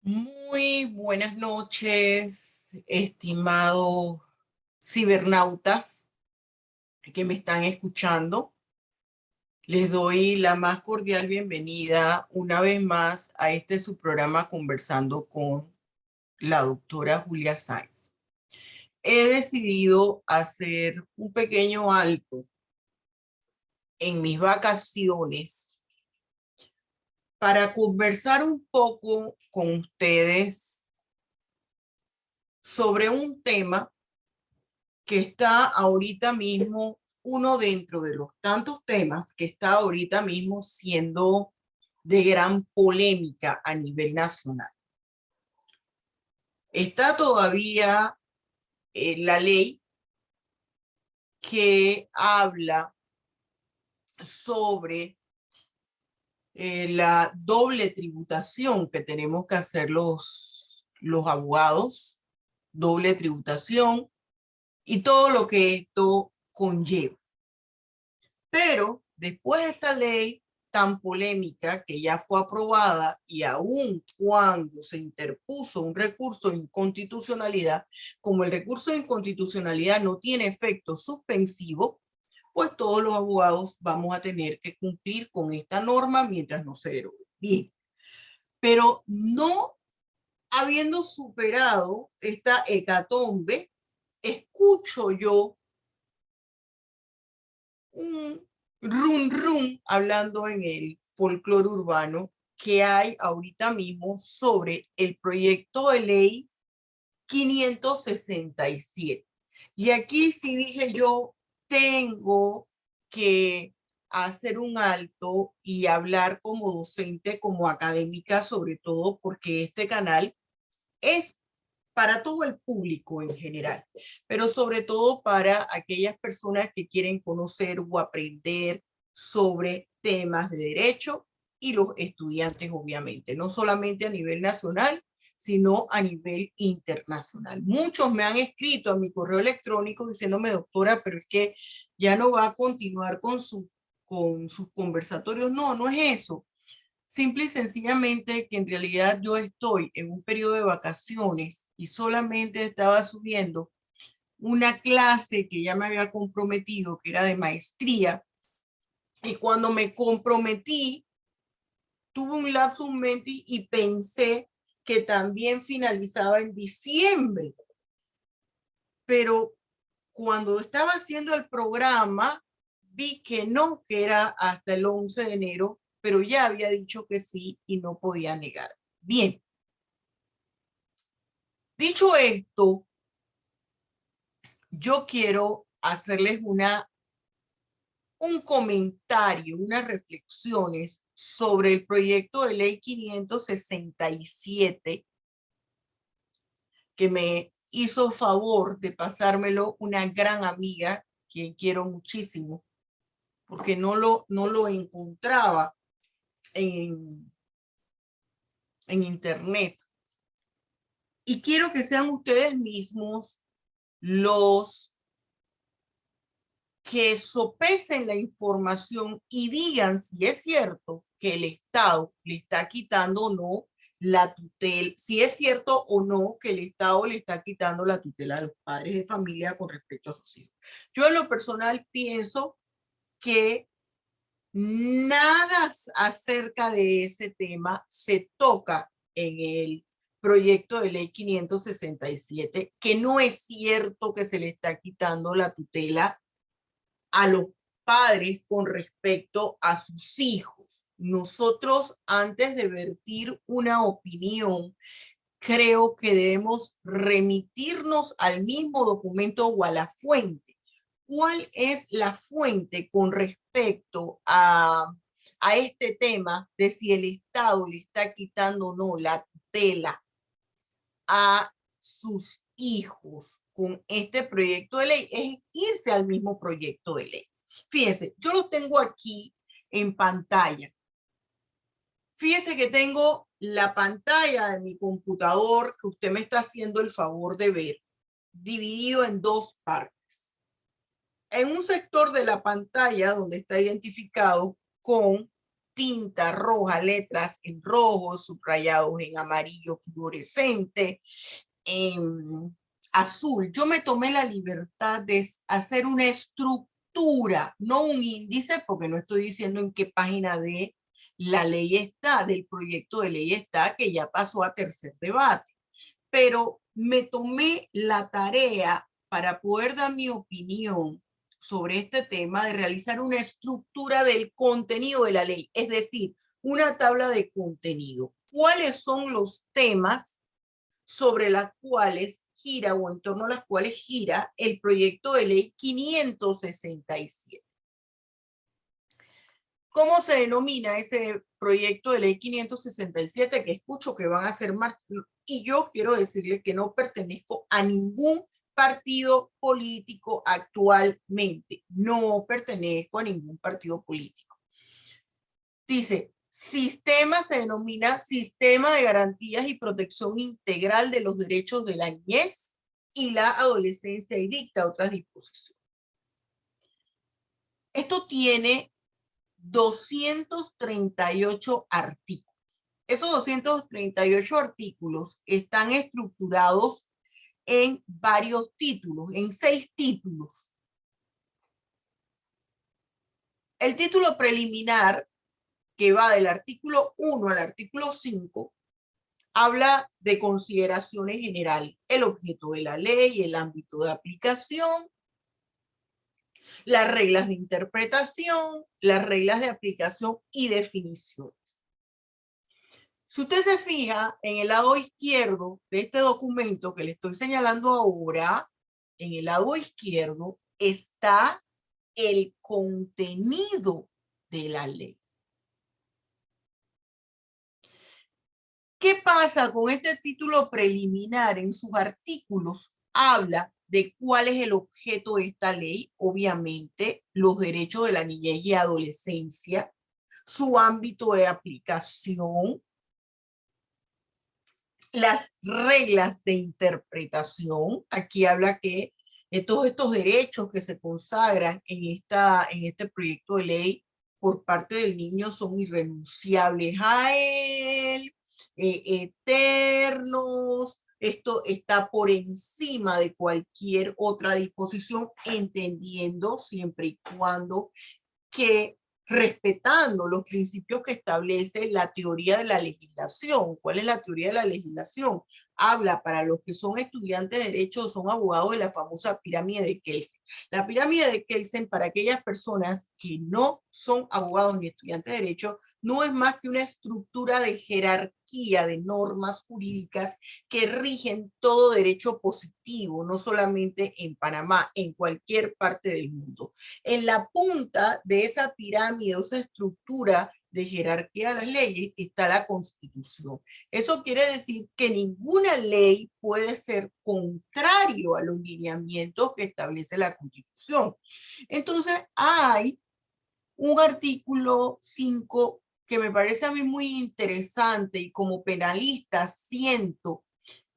Muy buenas noches, estimados cibernautas que me están escuchando. Les doy la más cordial bienvenida una vez más a este su programa Conversando con la doctora Julia Sáenz. He decidido hacer un pequeño alto en mis vacaciones para conversar un poco con ustedes sobre un tema que está ahorita mismo, uno dentro de los tantos temas que está ahorita mismo siendo de gran polémica a nivel nacional. Está todavía la ley que habla sobre la doble tributación que tenemos que hacer los abogados, doble tributación y todo lo que esto conlleva. Pero después de esta ley tan polémica que ya fue aprobada y aun cuando se interpuso un recurso de inconstitucionalidad, como el recurso de inconstitucionalidad no tiene efecto suspensivo, pues todos los abogados vamos a tener que cumplir con esta norma mientras no se derogue. Bien, pero no habiendo superado esta hecatombe, escucho yo un rum hablando en el folclore urbano que hay ahorita mismo sobre el proyecto de ley 567. Y aquí sí dije yo, tengo que hacer un alto y hablar como docente, como académica, sobre todo porque este canal es para todo el público en general, pero sobre todo para aquellas personas que quieren conocer o aprender sobre temas de derecho y los estudiantes, obviamente, no solamente a nivel nacional, sino a nivel internacional. Muchos me han escrito a mi correo electrónico diciéndome, doctora, pero es que ya no va a continuar con sus conversatorios. No, no es eso. Simple y sencillamente que en realidad yo estoy en un periodo de vacaciones y solamente estaba subiendo una clase que ya me había comprometido, que era de maestría, y cuando me comprometí, tuve un lapsus menti y pensé que también finalizaba en diciembre, pero cuando estaba haciendo el programa, vi que no, que era hasta el 11 de enero, pero ya había dicho que sí y no podía negar. Bien, dicho esto, yo quiero hacerles un comentario, unas reflexiones sobre el proyecto de ley 567 que me hizo favor de pasármelo una gran amiga, quien quiero muchísimo, porque no lo encontraba en, en internet. Y quiero que sean ustedes mismos los que sopesen la información y digan si es cierto que el Estado le está quitando o no la tutela, si es cierto o no que el Estado le está quitando la tutela a los padres de familia con respecto a sus hijos. Yo en lo personal pienso que nada acerca de ese tema se toca en el proyecto de ley 567, que no es cierto que se le está quitando la tutela a los padres con respecto a sus hijos. Nosotros, antes de vertir una opinión, creo que debemos remitirnos al mismo documento o a la fuente. ¿Cuál es la fuente con respecto a este tema de si el Estado le está quitando o no la tutela a sus hijos con este proyecto de ley? Es irse al mismo proyecto de ley. Fíjense, yo lo tengo aquí en pantalla. Fíjense que tengo la pantalla de mi computador que usted me está haciendo el favor de ver, dividido en dos partes. En un sector de la pantalla donde está identificado con tinta roja, letras en rojo, subrayados en amarillo fluorescente, en azul. Yo me tomé la libertad de hacer una estructura, no un índice, porque no estoy diciendo en qué página de la ley está, del proyecto de ley está, que ya pasó a tercer debate. Pero me tomé la tarea para poder dar mi opinión sobre este tema de realizar una estructura del contenido de la ley, es decir, una tabla de contenido. ¿Cuáles son los temas sobre las cuales gira o en torno a las cuales gira el proyecto de ley 567? ¿Cómo se denomina ese proyecto de ley 567? Que escucho que van a ser más, y yo quiero decirles que no pertenezco a ningún partido político actualmente. No pertenezco a ningún partido político. Dice, sistema se denomina Sistema de Garantías y Protección Integral de los Derechos de la Niñez y la Adolescencia, y dicta otras disposiciones. Esto tiene 238 artículos. Esos 238 artículos están estructurados en varios títulos, en 6 títulos. El título preliminar, que va del artículo 1 al artículo 5, habla de consideraciones generales, el objeto de la ley, el ámbito de aplicación, las reglas de interpretación, las reglas de aplicación y definiciones. Si usted se fija en el lado izquierdo de este documento que le estoy señalando ahora, en el lado izquierdo está el contenido de la ley. ¿Qué pasa con este título preliminar? En sus artículos habla de cuál es el objeto de esta ley, obviamente los derechos de la niñez y adolescencia, su ámbito de aplicación, las reglas de interpretación. Aquí habla que todos estos derechos que se consagran en este proyecto de ley por parte del niño son irrenunciables a él, eternos. Esto está por encima de cualquier otra disposición, entendiendo siempre y cuando que respetando los principios que establece la teoría de la legislación. ¿Cuál es la teoría de la legislación? Habla para los que son estudiantes de derecho o son abogados de la famosa pirámide de Kelsen. La pirámide de Kelsen, para aquellas personas que no son abogados ni estudiantes de derecho, no es más que una estructura de jerarquía de normas jurídicas que rigen todo derecho positivo, no solamente en Panamá, en cualquier parte del mundo. En la punta de esa pirámide, esa estructura de jerarquía de las leyes, está la Constitución. Eso quiere decir que ninguna ley puede ser contrario a los lineamientos que establece la Constitución. Entonces, hay un artículo 5 que me parece a mí muy interesante, y como penalista siento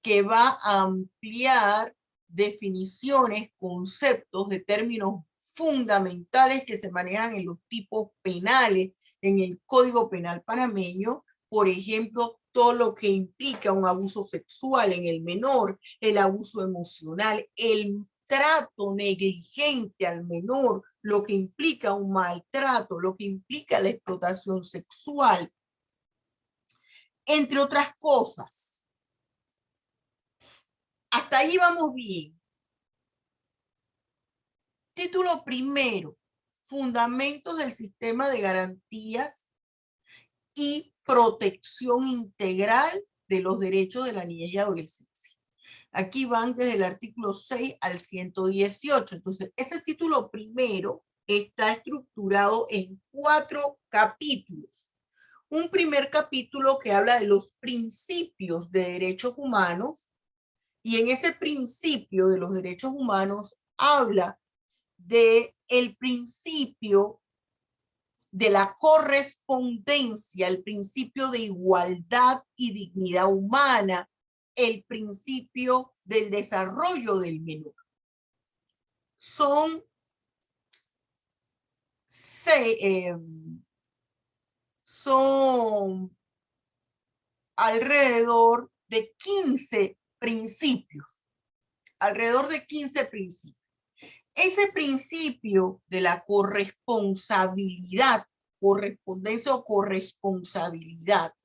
que va a ampliar definiciones, conceptos de términos fundamentales que se manejan en los tipos penales, en el Código Penal panameño. Por ejemplo, todo lo que implica un abuso sexual en el menor, el abuso emocional, el trato negligente al menor, lo que implica un maltrato, lo que implica la explotación sexual, entre otras cosas. Hasta ahí vamos bien. Título primero, fundamentos del sistema de garantías y protección integral de los derechos de la niñez y adolescencia. Aquí van desde el artículo 6 al 118. Entonces, ese título primero está estructurado en 4 capítulos. Un primer capítulo que habla de los principios de derechos humanos, y en ese principio de los derechos humanos habla de el principio de la correspondencia, el principio de igualdad y dignidad humana, el principio del desarrollo del menor. Son son alrededor de 15 principios, alrededor de 15 principios. Ese principio de la corresponsabilidad, correspondencia o corresponsabilidad,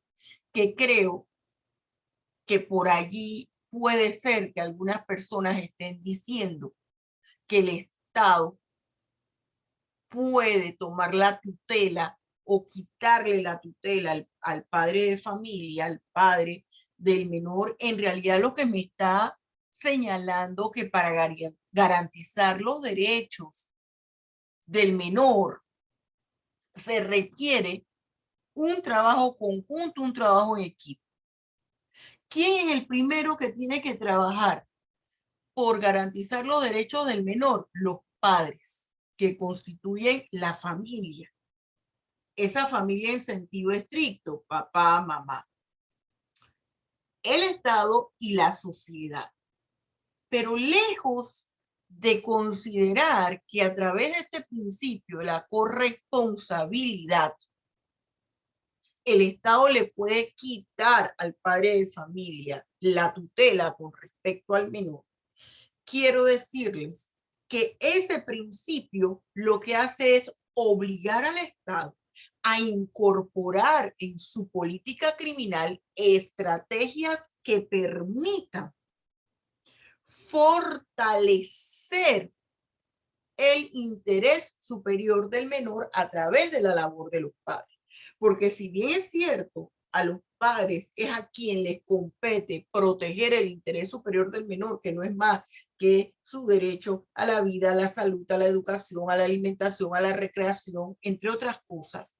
que creo que por allí puede ser que algunas personas estén diciendo que el Estado puede tomar la tutela o quitarle la tutela al padre de familia, al padre del menor. En realidad lo que me está señalando que para garantizar los derechos del menor se requiere un trabajo conjunto, un trabajo en equipo. ¿Quién es el primero que tiene que trabajar por garantizar los derechos del menor? Los padres, que constituyen la familia. Esa familia en sentido estricto, papá, mamá, el Estado y la sociedad. Pero lejos de considerar que a través de este principio de la corresponsabilidad, el Estado le puede quitar al padre de familia la tutela con respecto al menor, quiero decirles que ese principio lo que hace es obligar al Estado a incorporar en su política criminal estrategias que permitan fortalecer el interés superior del menor a través de la labor de los padres. Porque si bien es cierto, a los padres es a quien les compete proteger el interés superior del menor, que no es más que su derecho a la vida, a la salud, a la educación, a la alimentación, a la recreación, entre otras cosas.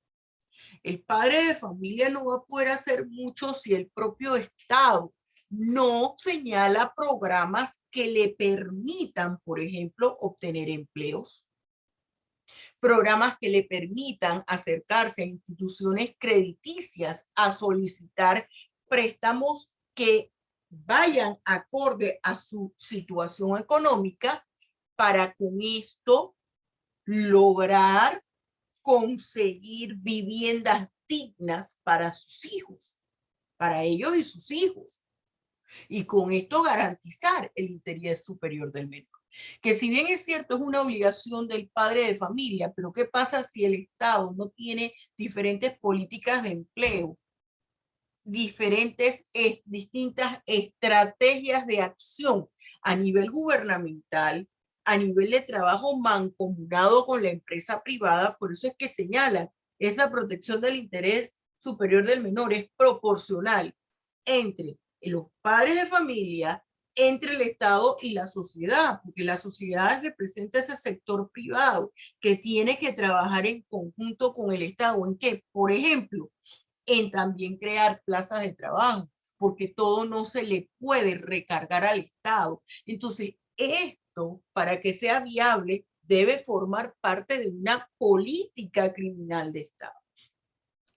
El padre de familia no va a poder hacer mucho si el propio Estado no señala programas que le permitan, por ejemplo, obtener empleos, programas que le permitan acercarse a instituciones crediticias a solicitar préstamos que vayan acorde a su situación económica para con esto lograr conseguir viviendas dignas para sus hijos, para ellos y sus hijos. Y con esto garantizar el interés superior del menor. Que si bien es cierto, es una obligación del padre de familia, pero ¿qué pasa si el Estado no tiene diferentes políticas de empleo, distintas estrategias de acción a nivel gubernamental, a nivel de trabajo mancomunado con la empresa privada? Por eso es que señalan esa protección del interés superior del menor es proporcional entre los padres de familia, entre el Estado y la sociedad, porque la sociedad representa ese sector privado que tiene que trabajar en conjunto con el Estado. ¿En qué? Por ejemplo, en también crear plazas de trabajo, porque todo no se le puede recargar al Estado. Entonces, esto, para que sea viable, debe formar parte de una política criminal de Estado.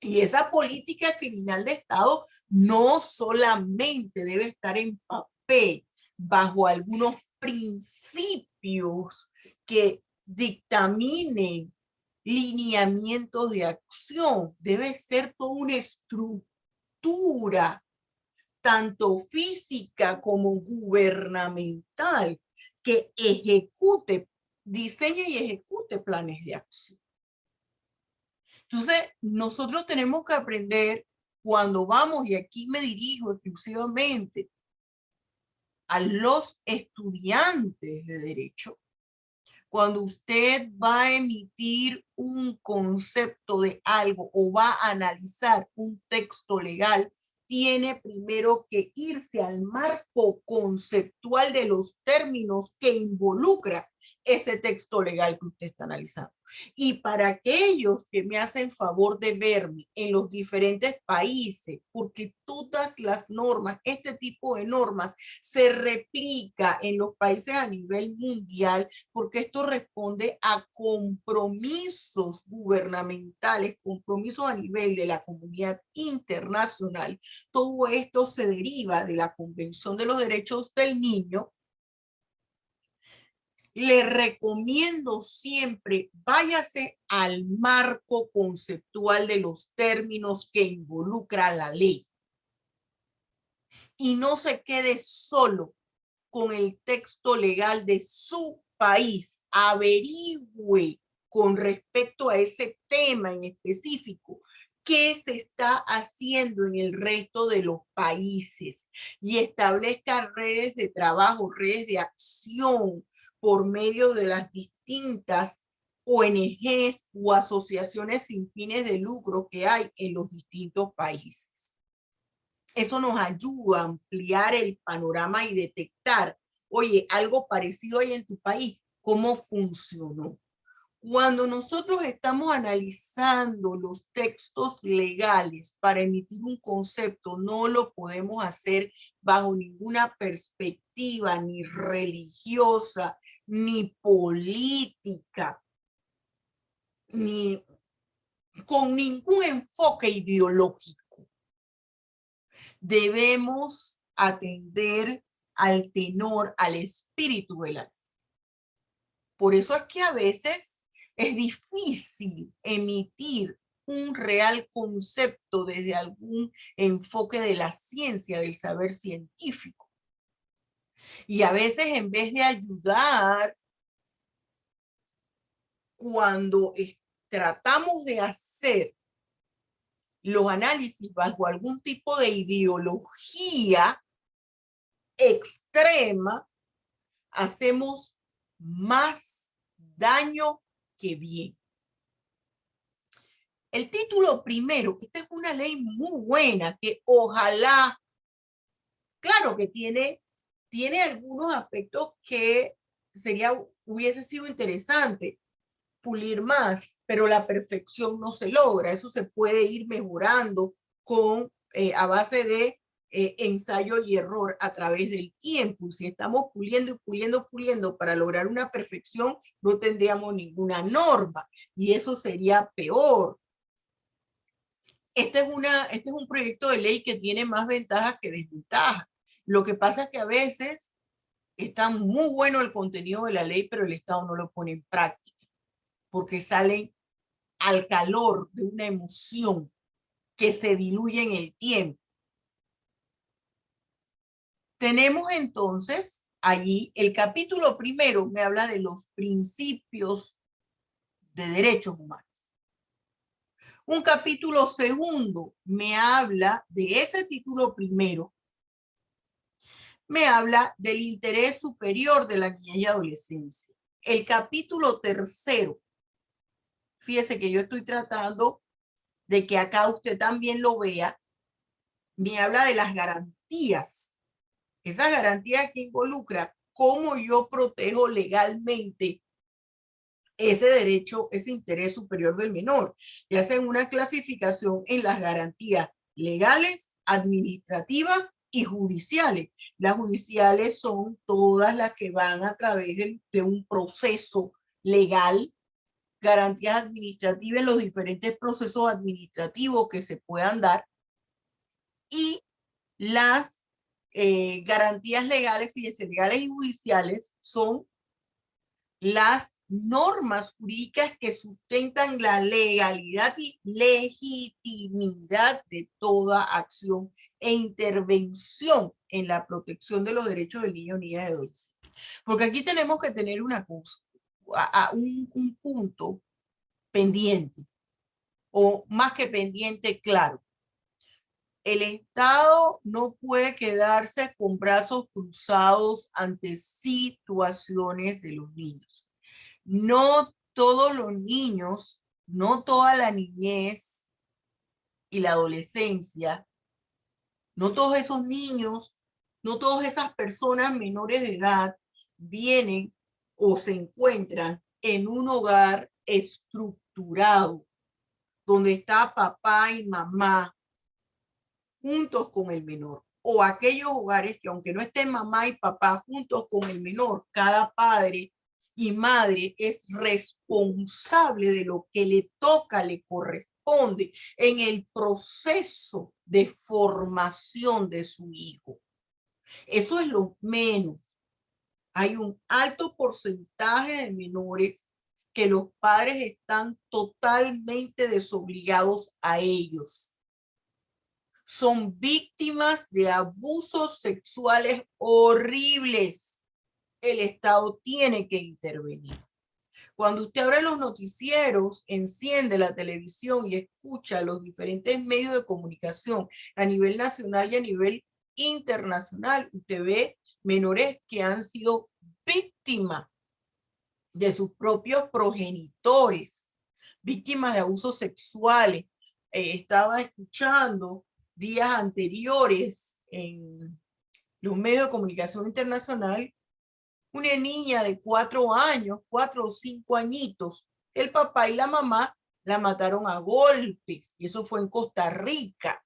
Y esa política criminal de Estado no solamente debe estar en papel, bajo algunos principios que dictaminen lineamientos de acción, debe ser toda una estructura, tanto física como gubernamental, que ejecute, diseñe y ejecute planes de acción. Entonces, nosotros tenemos que aprender cuando vamos, y aquí me dirijo exclusivamente a los estudiantes de derecho, cuando usted va a emitir un concepto de algo o va a analizar un texto legal, tiene primero que irse al marco conceptual de los términos que involucra ese texto legal que usted está analizando. Y para aquellos que me hacen favor de verme en los diferentes países, porque todas las normas, este tipo de normas se replica en los países a nivel mundial, porque esto responde a compromisos gubernamentales, compromisos a nivel de la comunidad internacional. Todo esto se deriva de la Convención de los Derechos del Niño, le recomiendo siempre, váyase al marco conceptual de los términos que involucra la ley. Y no se quede solo con el texto legal de su país. Averigüe con respecto a ese tema en específico qué se está haciendo en el resto de los países y establezca redes de trabajo, redes de acción por medio de las distintas ONGs o asociaciones sin fines de lucro que hay en los distintos países. Eso nos ayuda a ampliar el panorama y detectar, oye, algo parecido hay en tu país, ¿cómo funcionó? Cuando nosotros estamos analizando los textos legales para emitir un concepto, no lo podemos hacer bajo ninguna perspectiva, ni religiosa, ni política, ni con ningún enfoque ideológico. Debemos atender al tenor, al espíritu de la ley. Por eso es que a veces es difícil emitir un real concepto desde algún enfoque de la ciencia, del saber científico. Y a veces en vez de ayudar, cuando tratamos de hacer los análisis bajo algún tipo de ideología extrema, hacemos más daño que bien. El título primero, esta es una ley muy buena que ojalá, claro que tiene algunos aspectos que hubiese sido interesante pulir más, pero la perfección no se logra. Eso se puede ir mejorando a base de ensayo y error a través del tiempo. Si estamos puliendo y puliendo para lograr una perfección, no tendríamos ninguna norma y eso sería peor. Este es un proyecto de ley que tiene más ventajas que desventajas. Lo que pasa es que a veces está muy bueno el contenido de la ley, pero el Estado no lo pone en práctica, porque sale al calor de una emoción que se diluye en el tiempo. Tenemos entonces allí el capítulo primero me habla de los principios de derechos humanos. Un capítulo segundo me habla de ese título primero, me habla del interés superior de la niñez y adolescencia. El capítulo tercero, fíjese que yo estoy tratando de que acá usted también lo vea, me habla de las garantías. Esas garantías que involucra cómo yo protejo legalmente ese derecho, ese interés superior del menor. Y hacen una clasificación en las garantías legales, administrativas y judiciales. Las judiciales son todas las que van a través de un proceso legal, garantías administrativas en los diferentes procesos administrativos que se puedan dar, y las garantías legales, fíjense, legales y judiciales son las normas jurídicas que sustentan la legalidad y legitimidad de toda acción e intervención en la protección de los derechos del niño, niña y adolescente. Porque aquí tenemos que tener una cosa, un punto pendiente, o más que pendiente, claro. El Estado no puede quedarse con brazos cruzados ante situaciones de los niños. No todos los niños, no toda la niñez y la adolescencia, no todos esos niños, no todas esas personas menores de edad vienen o se encuentran en un hogar estructurado, donde está papá y mamá juntos con el menor, o aquellos hogares que aunque no estén mamá y papá juntos con el menor, cada padre y madre es responsable de lo que le toca, le corresponde en el proceso de formación de su hijo. Eso es lo menos. Hay un alto porcentaje de menores que los padres están totalmente desobligados a ellos. Son víctimas de abusos sexuales horribles. El Estado tiene que intervenir. Cuando usted abre los noticieros, enciende la televisión y escucha los diferentes medios de comunicación a nivel nacional y a nivel internacional, usted ve menores que han sido víctimas de sus propios progenitores, víctimas de abusos sexuales. Estaba escuchando días anteriores en los medios de comunicación internacional una niña de 4 años, 4 o 5 añitos. El papá y la mamá la mataron a golpes y eso fue en Costa Rica.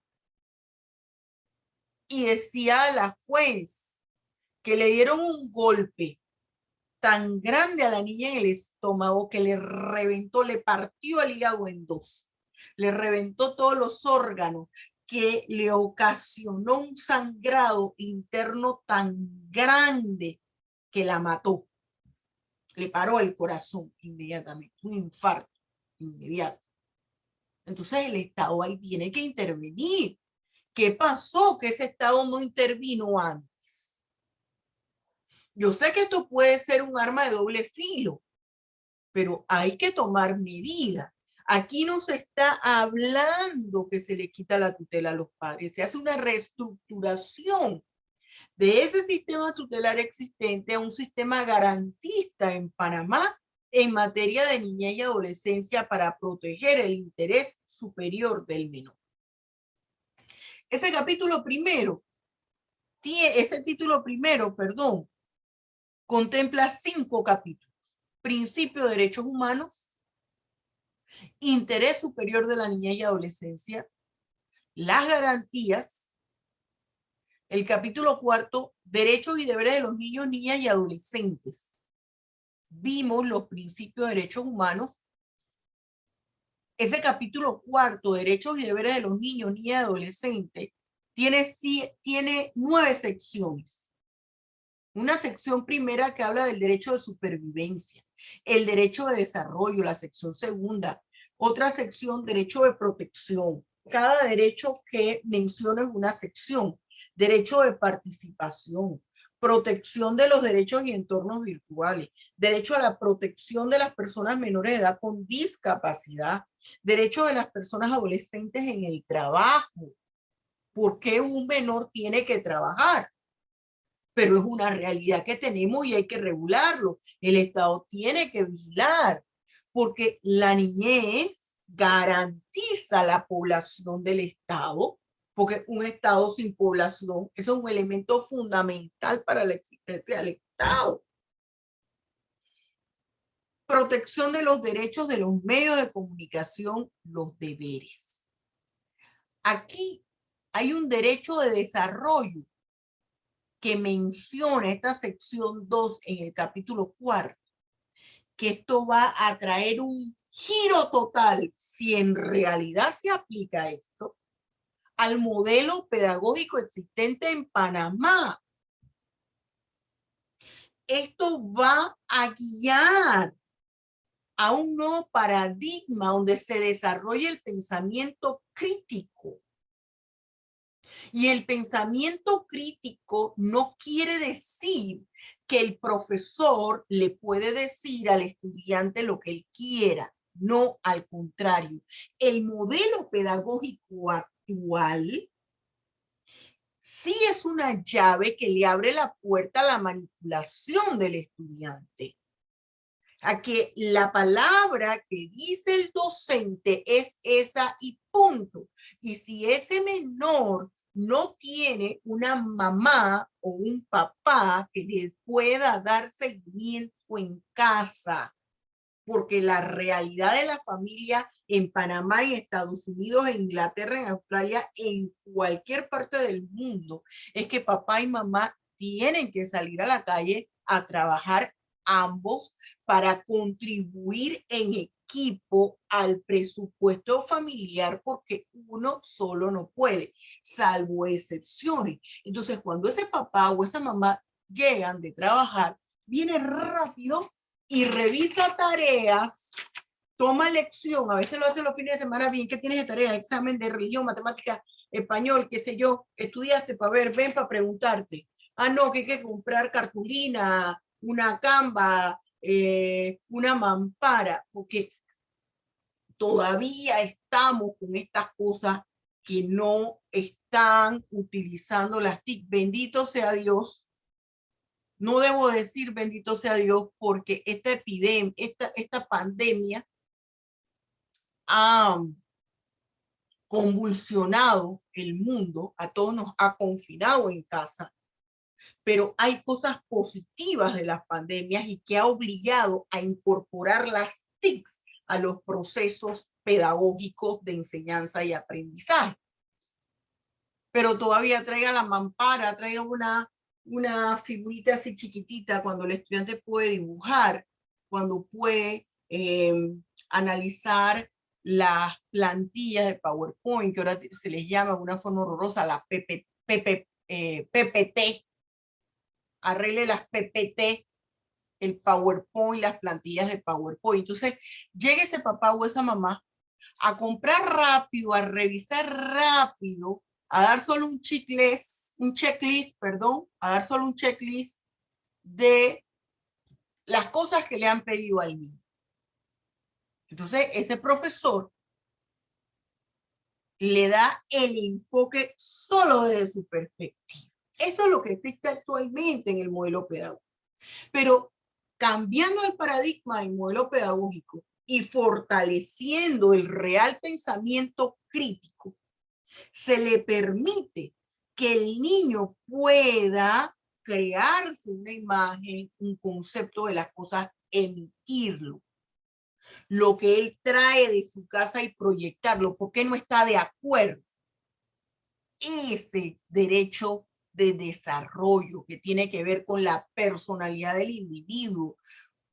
Y decía la juez que le dieron un golpe tan grande a la niña en el estómago que le reventó, le partió el hígado en dos, le reventó todos los órganos, que le ocasionó un sangrado interno tan grande que la mató. Le paró el corazón inmediatamente, un infarto inmediato. Entonces el Estado ahí tiene que intervenir. ¿Qué pasó que ese Estado no intervino antes? Yo sé que esto puede ser un arma de doble filo, pero hay que tomar medidas. Aquí no se está hablando que se le quita la tutela a los padres, se hace una reestructuración de ese sistema tutelar existente a un sistema garantista en Panamá en materia de niñez y adolescencia para proteger el interés superior del menor. Ese título primero, contempla 5 capítulos. Principio de derechos humanos, interés superior de la niñez y adolescencia, las garantías. El capítulo 4, derechos y deberes de los niños, niñas y adolescentes. Vimos los principios de derechos humanos. Ese capítulo 4, derechos y deberes de los niños, niñas y adolescentes, tiene 9 secciones. Una sección primera que habla del derecho de supervivencia, el derecho de desarrollo, la sección segunda. Otra sección, derecho de protección. Cada derecho que menciona es una sección. Derecho de participación, protección de los derechos y entornos virtuales, derecho a la protección de las personas menores de edad con discapacidad, derecho de las personas adolescentes en el trabajo. ¿Por qué un menor tiene que trabajar? Pero es una realidad que tenemos y hay que regularlo. El Estado tiene que vigilar, porque la niñez garantiza la población del Estado, porque un Estado sin población, eso es un elemento fundamental para la existencia del Estado. Protección de los derechos de los medios de comunicación, los deberes. Aquí hay un derecho de desarrollo que menciona esta sección 2 en el capítulo 4, que esto va a traer un giro total, si en realidad se aplica esto, al modelo pedagógico existente en Panamá. Esto va a guiar a un nuevo paradigma donde se desarrolla el pensamiento crítico. Y el pensamiento crítico no quiere decir que el profesor le puede decir al estudiante lo que él quiera. No, al contrario. El modelo pedagógico actual sí es una llave que le abre la puerta a la manipulación del estudiante. A que la palabra que dice el docente es esa y punto. Y si ese menor no tiene una mamá o un papá que le pueda dar seguimiento en casa, porque la realidad de la familia en Panamá, en Estados Unidos, en Inglaterra, en Australia, en cualquier parte del mundo, es que papá y mamá tienen que salir a la calle a trabajar ambos para contribuir en equipo al presupuesto familiar, porque uno solo no puede, salvo excepciones. Entonces, cuando ese papá o esa mamá llegan de trabajar, viene rápido y revisa tareas, toma lección, a veces lo hace los fines de semana bien, ¿qué tienes de tarea? Examen de religión, matemática, español, qué sé yo, estudiaste para ver, ven para preguntarte. Ah, no, que hay que comprar cartulina, una Canva, una mampara, porque todavía estamos con estas cosas que no están utilizando las TIC. Bendito sea Dios. No debo decir bendito sea Dios porque esta epidemia, esta pandemia ha convulsionado el mundo, a todos nos ha confinado en casa, pero hay cosas positivas de las pandemias y que ha obligado a incorporar las TICs a los procesos pedagógicos de enseñanza y aprendizaje. Pero todavía traiga la mampara, traiga una figurita así chiquitita cuando el estudiante puede dibujar, cuando puede analizar las plantillas de PowerPoint, que ahora se les llama de una forma horrorosa la PPT, arregle las PPT, el PowerPoint, las plantillas de PowerPoint. Entonces, llegue ese papá o esa mamá a comprar rápido, a revisar rápido, a dar solo un checklist, a dar solo un checklist de las cosas que le han pedido al niño. Entonces, ese profesor le da el enfoque solo desde su perspectiva. Eso es lo que existe actualmente en el modelo pedagógico. Pero cambiando el paradigma del modelo pedagógico y fortaleciendo el real pensamiento crítico, se le permite que el niño pueda crearse una imagen, un concepto de las cosas, emitirlo. Lo que él trae de su casa y proyectarlo, porque no está de acuerdo. Ese derecho de desarrollo que tiene que ver con la personalidad del individuo,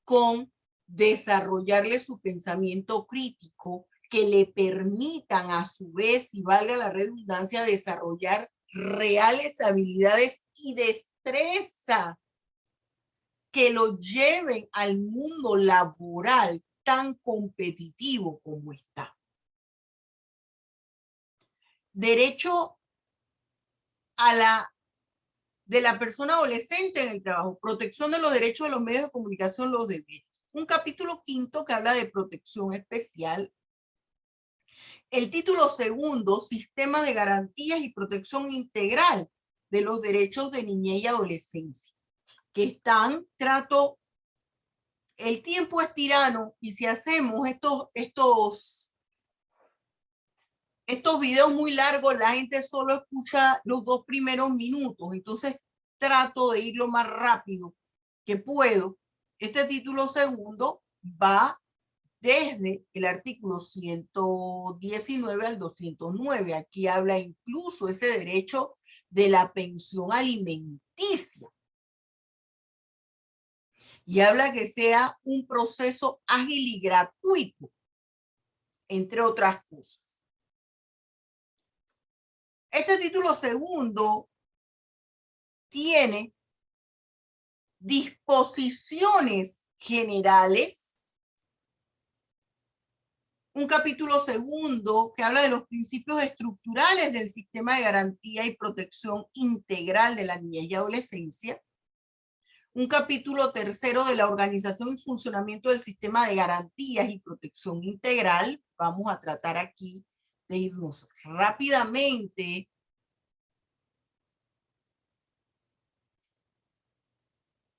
con desarrollarle su pensamiento crítico, que le permitan a su vez, y valga la redundancia, desarrollar reales habilidades y destreza que lo lleven al mundo laboral tan competitivo como está. Derecho de la persona adolescente en el trabajo, protección de los derechos de los medios de comunicación, los deberes. Un capítulo 5 que habla de protección especial. El título 2, sistema de garantías y protección integral de los derechos de niñez y adolescencia, que están, el tiempo es tirano y si hacemos estos videos muy largos, la gente solo escucha los 2 primeros minutos, entonces trato de ir lo más rápido que puedo. Este título 2 va desde el artículo 119 al 209. Aquí habla incluso ese derecho de la pensión alimenticia. Y habla que sea un proceso ágil y gratuito, entre otras cosas. Este título 2 tiene disposiciones generales, un capítulo 2 que habla de los principios estructurales del sistema de garantía y protección integral de la niñez y adolescencia, un capítulo 3 de la organización y funcionamiento del sistema de garantías y protección integral. Vamos a tratar aquí de irnos rápidamente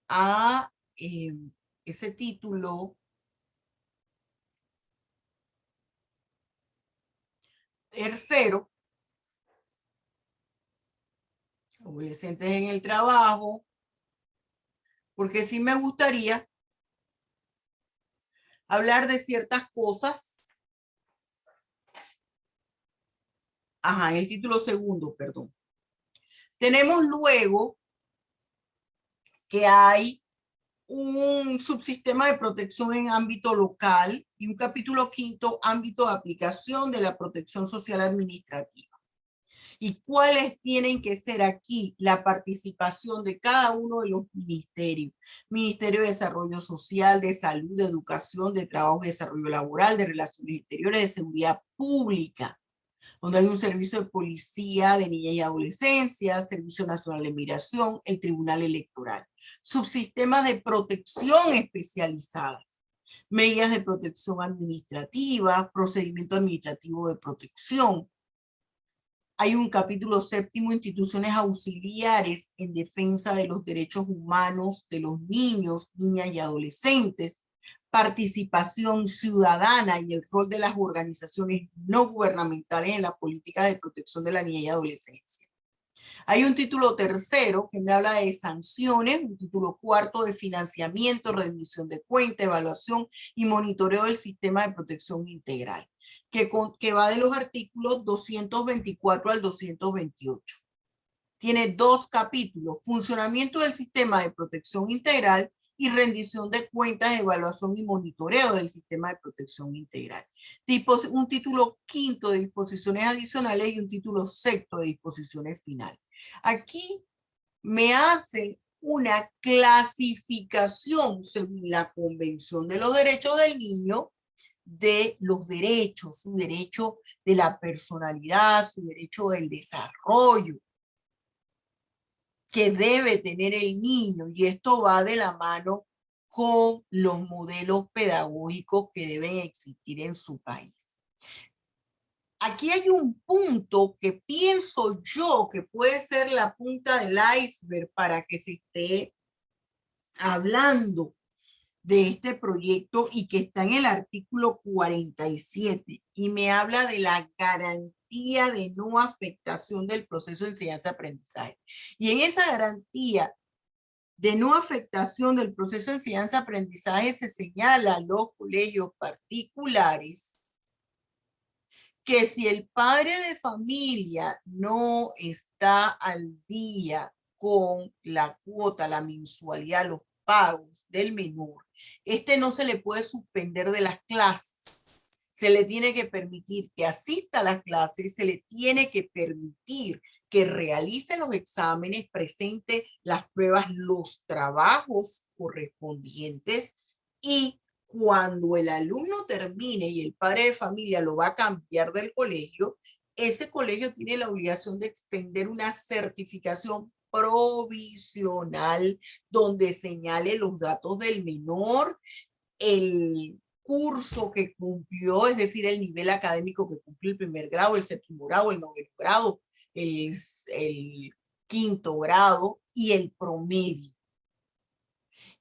a ese título 3, adolescentes en el trabajo, porque sí me gustaría hablar de ciertas cosas. Ajá, en el título 2, perdón. Tenemos luego que hay un subsistema de protección en ámbito local y un capítulo 5, ámbito de aplicación de la protección social administrativa. ¿Y cuáles tienen que ser aquí la participación de cada uno de los ministerios? Ministerio de Desarrollo Social, de Salud, de Educación, de Trabajo y Desarrollo Laboral, de Relaciones Exteriores, de Seguridad Pública, donde hay un servicio de policía de niñas y adolescencia, Servicio Nacional de Migración, el Tribunal Electoral, subsistemas de protección especializadas, medidas de protección administrativa, procedimiento administrativo de protección. Hay un capítulo séptimo, instituciones auxiliares en defensa de los derechos humanos de los niños, niñas y adolescentes, participación ciudadana y el rol de las organizaciones no gubernamentales en la política de protección de la niñez y adolescencia. Hay un título tercero que me habla de sanciones, un título cuarto de financiamiento, rendición de cuenta, evaluación y monitoreo del sistema de protección integral, que va de los artículos 224 al 228. Tiene dos capítulos, funcionamiento del sistema de protección integral y rendición de cuentas, evaluación y monitoreo del sistema de protección integral. Un título quinto de disposiciones adicionales y un título sexto de disposiciones finales. Aquí me hace una clasificación según la Convención de los Derechos del Niño de los derechos, su derecho de la personalidad, su derecho del desarrollo que debe tener el niño, y esto va de la mano con los modelos pedagógicos que deben existir en su país. Aquí hay un punto que pienso yo que puede ser la punta del iceberg para que se esté hablando de este proyecto y que está en el artículo 47 y me habla de la garantía de no afectación del proceso de enseñanza-aprendizaje. Y en esa garantía de no afectación del proceso de enseñanza-aprendizaje se señala a los colegios particulares que si el padre de familia no está al día con la cuota, la mensualidad, los pagos del menor, este no se le puede suspender de las clases. Se le tiene que permitir que asista a las clases, se le tiene que permitir que realice los exámenes, presente las pruebas, los trabajos correspondientes, y cuando el alumno termine y el padre de familia lo va a cambiar del colegio, ese colegio tiene la obligación de extender una certificación provisional donde señale los datos del menor, el curso que cumplió, es decir, el nivel académico que cumplió, el primer grado, el séptimo grado, el noveno grado, el quinto grado y el promedio.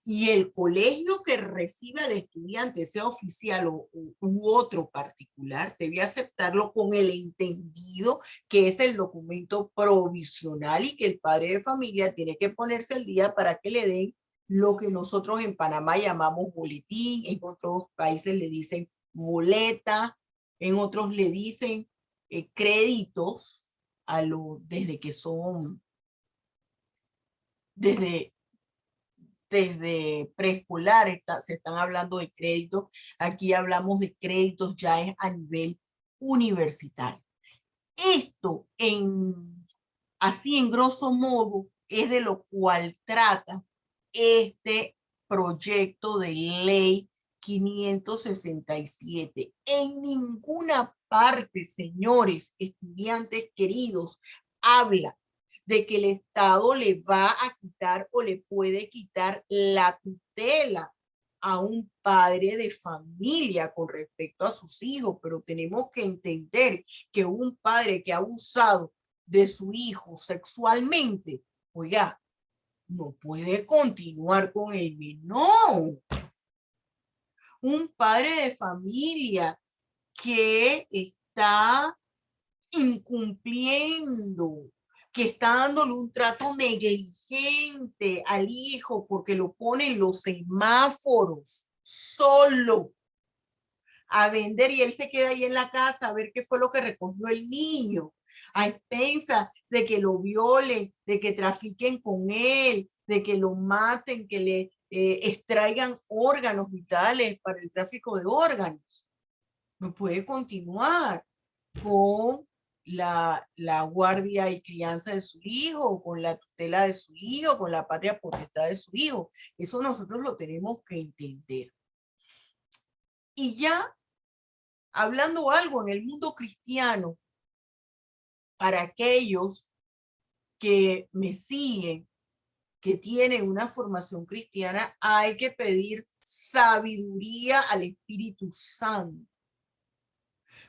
Y el colegio que recibe al estudiante, sea oficial u otro particular, debe aceptarlo con el entendido que es el documento provisional y que el padre de familia tiene que ponerse al día para que le den lo que nosotros en Panamá llamamos boletín, en otros países le dicen boleta, en otros le dicen créditos desde que son, desde preescolar se están hablando de créditos. Aquí hablamos de créditos ya a nivel universitario. Esto, así en grosso modo, es de lo cual trata este proyecto de ley 567. En ninguna parte, señores estudiantes queridos, habla de que el Estado le va a quitar o le puede quitar la tutela a un padre de familia con respecto a sus hijos, pero tenemos que entender que un padre que ha abusado de su hijo sexualmente, oiga, no puede continuar con el menor. Un padre de familia que está incumpliendo, que está dándole un trato negligente al hijo porque lo pone en los semáforos solo a vender y él se queda ahí en la casa a ver qué fue lo que recogió el niño, a expensas de que lo violen, de que trafiquen con él, de que lo maten, que le extraigan órganos vitales para el tráfico de órganos. No puede continuar con la guardia y crianza de su hijo, con la tutela de su hijo, con la patria potestad de su hijo. Eso nosotros lo tenemos que entender. Y ya hablando algo en el mundo cristiano, para aquellos que me siguen, que tienen una formación cristiana, hay que pedir sabiduría al Espíritu Santo.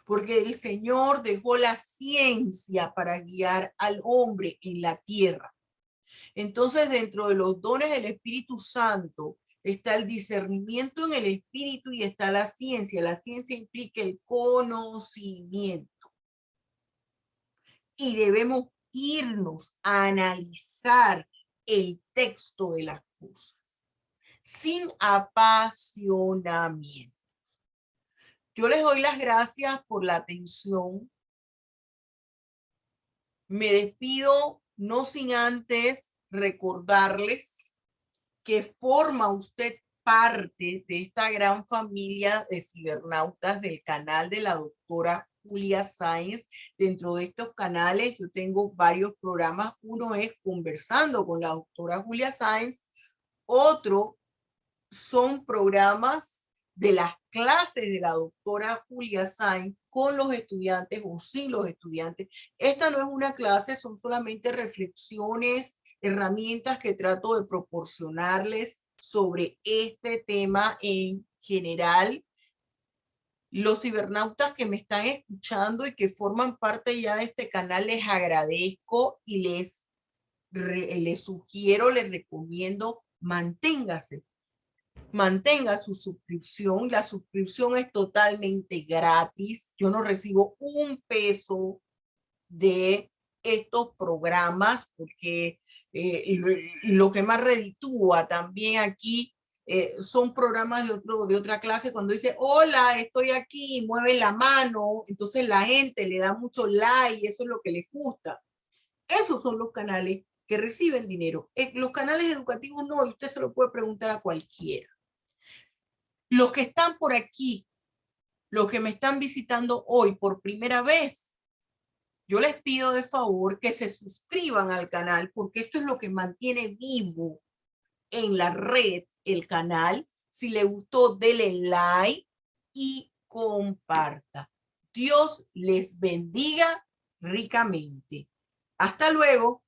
Porque el Señor dejó la ciencia para guiar al hombre en la tierra. Entonces, dentro de los dones del Espíritu Santo está el discernimiento en el Espíritu y está la ciencia. La ciencia implica el conocimiento. Y debemos irnos a analizar el texto de las cosas sin apasionamiento. Yo les doy las gracias por la atención. Me despido no sin antes recordarles que forma usted parte de esta gran familia de cibernautas del canal de la doctora Julia Sáenz. Dentro de estos canales yo tengo varios programas. Uno es Conversando con la doctora Julia Sáenz. Otro son programas de las clases de la doctora Julia Sáenz con los estudiantes o sin los estudiantes. Esta no es una clase, son solamente reflexiones, herramientas que trato de proporcionarles sobre este tema en general. Los cibernautas que me están escuchando y que forman parte ya de este canal, les agradezco y les sugiero, les recomiendo, mantenga su suscripción. La suscripción es totalmente gratis. Yo no recibo un peso de estos programas porque lo que más reditúa también aquí son programas de otra clase. Cuando dice, hola, estoy aquí, mueve la mano, entonces la gente le da mucho like y eso es lo que les gusta. Esos son los canales que reciben dinero. Los canales educativos no, y usted se lo puede preguntar a cualquiera. Los que están por aquí, los que me están visitando hoy por primera vez, yo les pido de favor que se suscriban al canal porque esto es lo que mantiene vivo en la red el canal. Si le gustó, dele like y comparta. Dios les bendiga ricamente. Hasta luego.